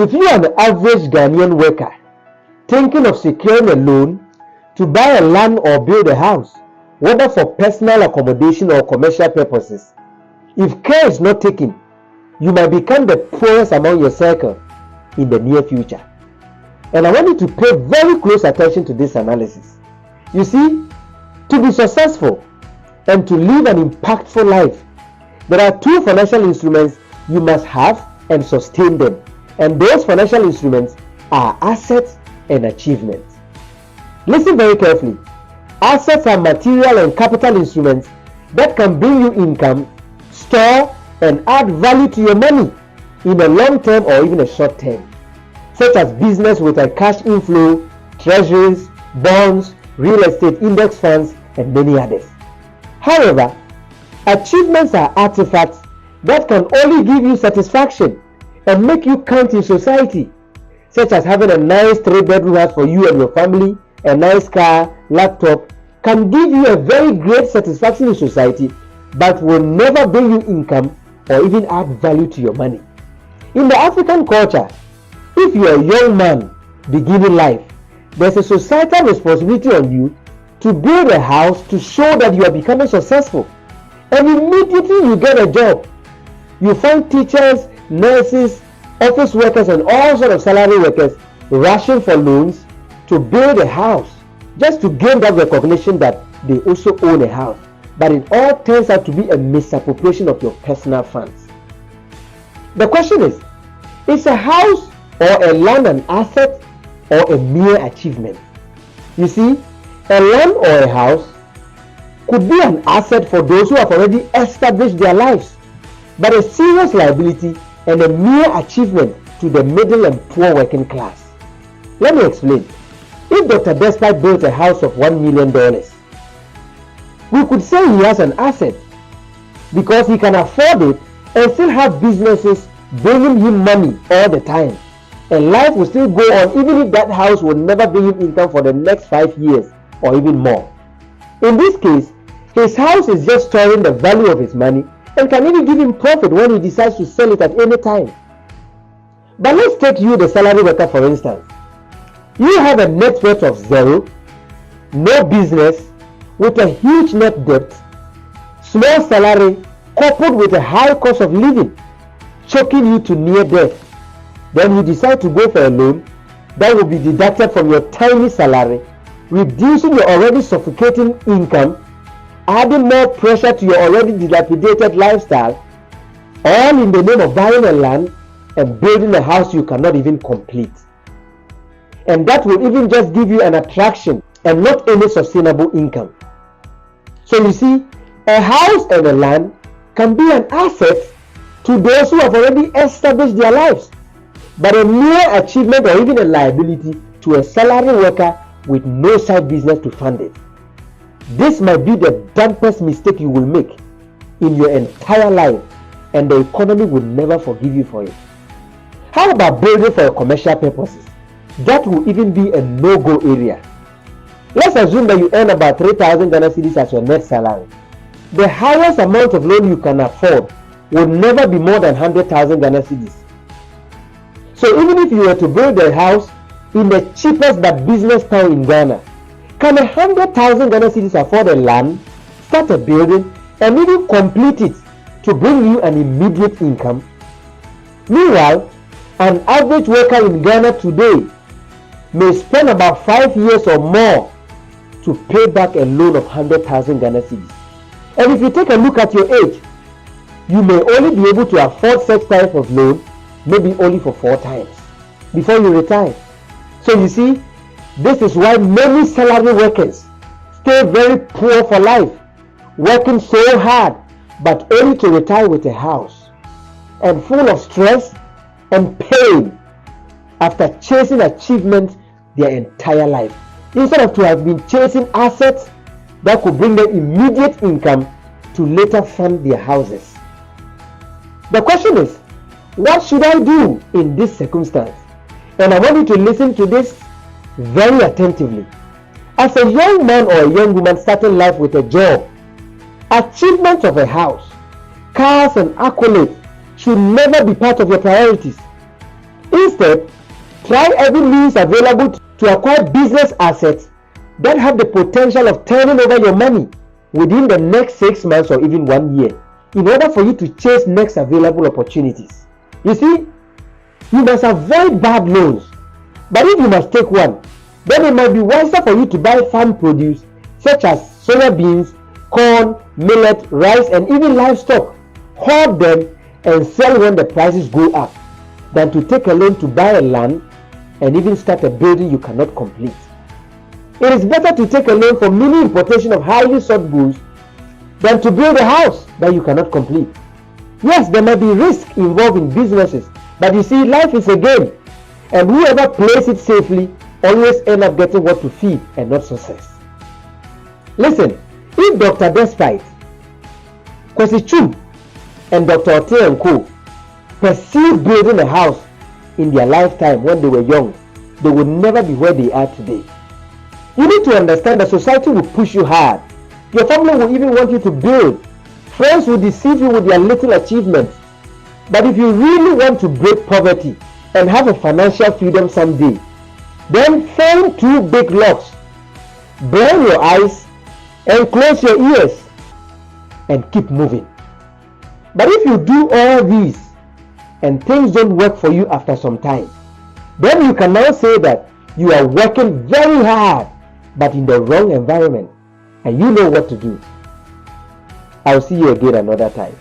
If you are an average Ghanaian worker thinking of securing a loan to buy a land or build a house, whether for personal accommodation or commercial purposes, if care is not taken, you might become the poorest among your circle in the near future. And I want you to pay very close attention to this analysis. You see, to be successful and to live an impactful life, there are two financial instruments you must have and sustain them. And those financial instruments are assets and achievements. Listen very carefully. Assets are material and capital instruments that can bring you income, store, and add value to your money in a long term or even a short term, such as business with a cash inflow, treasuries, bonds, real estate index funds, and many others. However, achievements are artifacts that can only give you satisfaction and make you count in society, such as having a nice 3-bedroom house for you and your family, a nice car, laptop, can give you a very great satisfaction in society, but will never bring you income or even add value to your money. In the African culture, if you are a young man beginning life, there's a societal responsibility on you to build a house to show that you are becoming successful. And immediately you get a job, you find teachers, nurses, office workers, and all sorts of salary workers rushing for loans to build a house just to gain that recognition that they also own a house. But it all turns out to be a misappropriation of your personal funds. The question is a house or a land an asset or a mere achievement? You see, a land or a house could be an asset for those who have already established their lives, but a serious liability and a mere achievement to the middle and poor working class. Let me explain. If Dr. Despite built a house of $1 million, we could say he has an asset because he can afford it and still have businesses bringing him money all the time, and life will still go on even if that house will never bring him income for the next 5 years or even more. In this case, his house is just storing the value of his money and can even give him profit when he decides to sell it at any time. But let's take you, the salary worker, for instance. You have a net worth of zero, no business, with a huge net debt, small salary coupled with a high cost of living, choking you to near death. Then you decide to go for a loan that will be deducted from your tiny salary, reducing your already suffocating income, adding more pressure to your already dilapidated lifestyle, all in the name of buying a land and building a house you cannot even complete. And that will even just give you an attraction and not any sustainable income. So you see, a house and a land can be an asset to those who have already established their lives, but a mere achievement or even a liability to a salary worker with no side business to fund it. This might be the dumbest mistake you will make in your entire life, and the economy will never forgive you for it. How about building for commercial purposes? That will even be a no-go area. Let's assume that you earn about 3,000 Ghana cedis as your net salary. The highest amount of loan you can afford will never be more than 100,000 Ghana cedis. So even if you were to build a house in the cheapest but business town in Ghana, can 100,000 Ghana cedis afford a land, start a building, and even complete it to bring you an immediate income? Meanwhile, an average worker in Ghana today may spend about 5 years or more to pay back a loan of 100,000 Ghana cedis. And if you take a look at your age, you may only be able to afford such type of loan maybe only for 4 times before you retire. So you see, this is why many salary workers stay very poor for life, working so hard but only to retire with a house and full of stress and pain after chasing achievements their entire life, instead of to have been chasing assets that could bring them immediate income to later fund their houses. The question is, what should I do in this circumstance? And I want you to listen to this very attentively. As a young man or a young woman starting life with a job, achievements of a house, cars and accolades should never be part of your priorities. Instead, Instead, try every means available to acquire business assets that have the potential of turning over your money within the next 6 months or even 1 year, in order for you to chase next available opportunities. You see, you must avoid bad loans, but if you must take one, then it might be wiser for you to buy farm produce such as soya beans, corn, millet, rice, and even livestock, hoard them and sell when the prices go up, than to take a loan to buy a land and even start a building you cannot complete. It is better to take a loan for mini importation of highly sought goods than to build a house that you cannot complete. Yes, there may be risk involved in businesses, but you see, life is a game, and whoever plays it safely always end up getting what to feed and not success. Listen, if Dr. Despite, Kwesi Chu, and Dr. Ote and Co. pursued building a house in their lifetime when they were young, they would never be where they are today. You need to understand that society will push you hard. Your family will even want you to build. Friends will deceive you with their little achievements. But if you really want to break poverty and have a financial freedom someday, then find 2 big locks, burn your eyes and close your ears and keep moving. But if you do all these and things don't work for you after some time, then you can now say that you are working very hard but in the wrong environment, and you know what to do. I'll see you again another time.